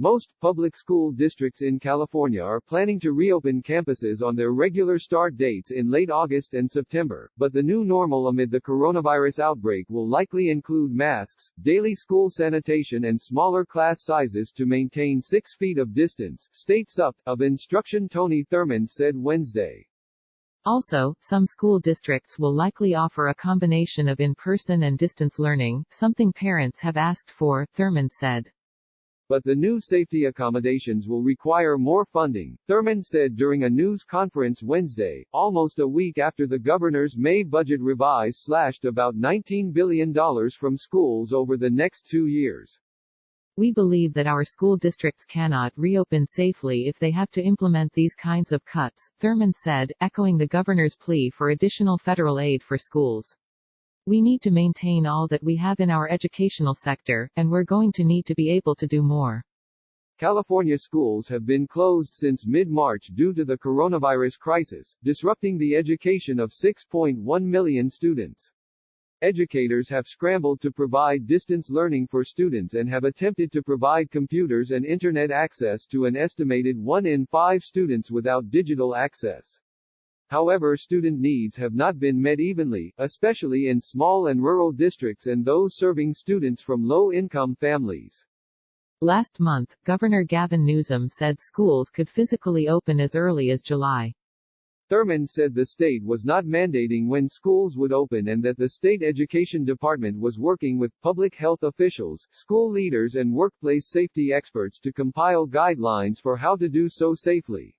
Most public school districts in California are planning to reopen campuses on their regular start dates in late August and September, but the new normal amid the coronavirus outbreak will likely include masks, daily school sanitation and smaller class sizes to maintain 6 feet of distance, State Supt of Instruction Tony Thurmond said Wednesday. Also, some school districts will likely offer a combination of in-person and distance learning, something parents have asked for, Thurmond said. But the new safety accommodations will require more funding, Thurmond said during a news conference Wednesday, almost a week after the governor's May budget revise slashed about $19 billion from schools over the next 2 years. We believe that our school districts cannot reopen safely if they have to implement these kinds of cuts, Thurmond said, echoing the governor's plea for additional federal aid for schools. We need to maintain all that we have in our educational sector, and we're going to need to be able to do more. California schools have been closed since mid-March due to the coronavirus crisis, disrupting the education of 6.1 million students. Educators have scrambled to provide distance learning for students and have attempted to provide computers and internet access to an estimated 1 in 5 students without digital access. However, student needs have not been met evenly, especially in small and rural districts and those serving students from low-income families. Last month, Governor Gavin Newsom said schools could physically open as early as July. Thurmond said the state was not mandating when schools would open and that the state education department was working with public health officials, school leaders and workplace safety experts to compile guidelines for how to do so safely.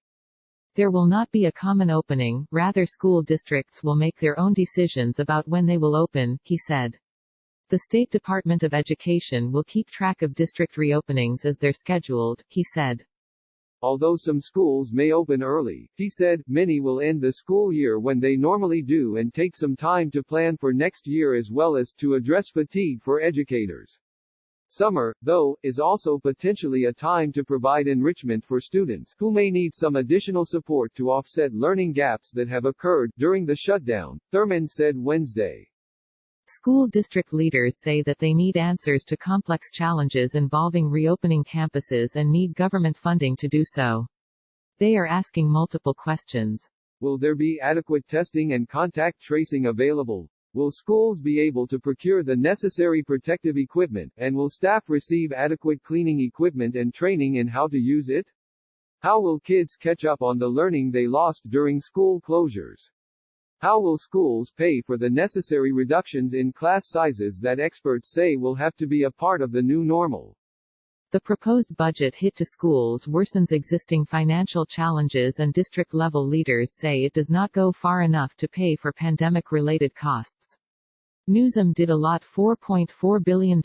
There will not be a common opening, rather school districts will make their own decisions about when they will open, he said. The State Department of Education will keep track of district reopenings as they're scheduled, he said. Although some schools may open early, he said, many will end the school year when they normally do and take some time to plan for next year as well as to address fatigue for educators. Summer, though, is also potentially a time to provide enrichment for students who may need some additional support to offset learning gaps that have occurred during the shutdown, Thurmond said Wednesday. School district leaders say that they need answers to complex challenges involving reopening campuses and need government funding to do so. They are asking multiple questions. Will there be adequate testing and contact tracing available? Will schools be able to procure the necessary protective equipment, and will staff receive adequate cleaning equipment and training in how to use it? How will kids catch up on the learning they lost during school closures? How will schools pay for the necessary reductions in class sizes that experts say will have to be a part of the new normal? The proposed budget hit to schools worsens existing financial challenges and district-level leaders say it does not go far enough to pay for pandemic-related costs. Newsom did allot $4.4 billion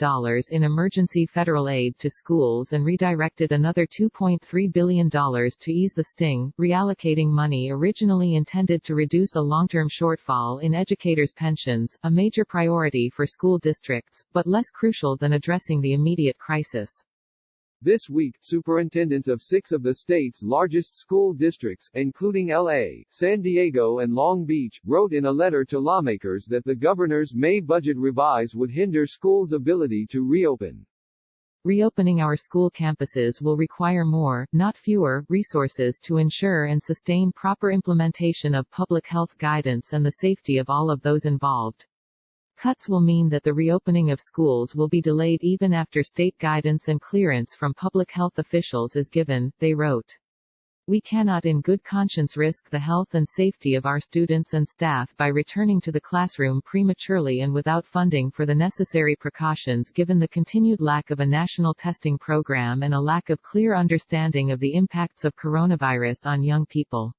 in emergency federal aid to schools and redirected another $2.3 billion to ease the sting, reallocating money originally intended to reduce a long-term shortfall in educators' pensions, a major priority for school districts, but less crucial than addressing the immediate crisis. This week, superintendents of 6 of the state's largest school districts, including LA, San Diego and Long Beach, wrote in a letter to lawmakers that the governor's May budget revise would hinder schools' ability to reopen. Reopening our school campuses will require more, not fewer, resources to ensure and sustain proper implementation of public health guidance and the safety of all of those involved. Cuts will mean that the reopening of schools will be delayed even after state guidance and clearance from public health officials is given, they wrote. We cannot in good conscience risk the health and safety of our students and staff by returning to the classroom prematurely and without funding for the necessary precautions given the continued lack of a national testing program and a lack of clear understanding of the impacts of coronavirus on young people.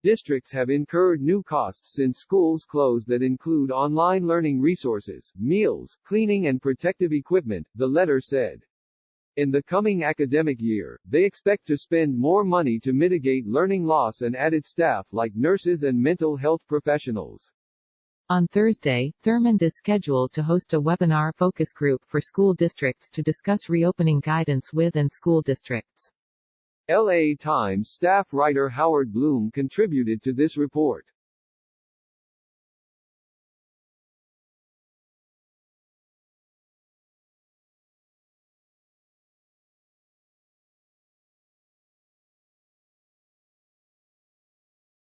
Districts have incurred new costs since schools closed that include online learning resources, meals, cleaning and protective equipment, the letter said. In the coming academic year, they expect to spend more money to mitigate learning loss and added staff like nurses and mental health professionals. On Thursday, Thurmond is scheduled to host a webinar focus group for school districts to discuss reopening guidance with and school districts. LA Times staff writer Howard Bloom contributed to this report.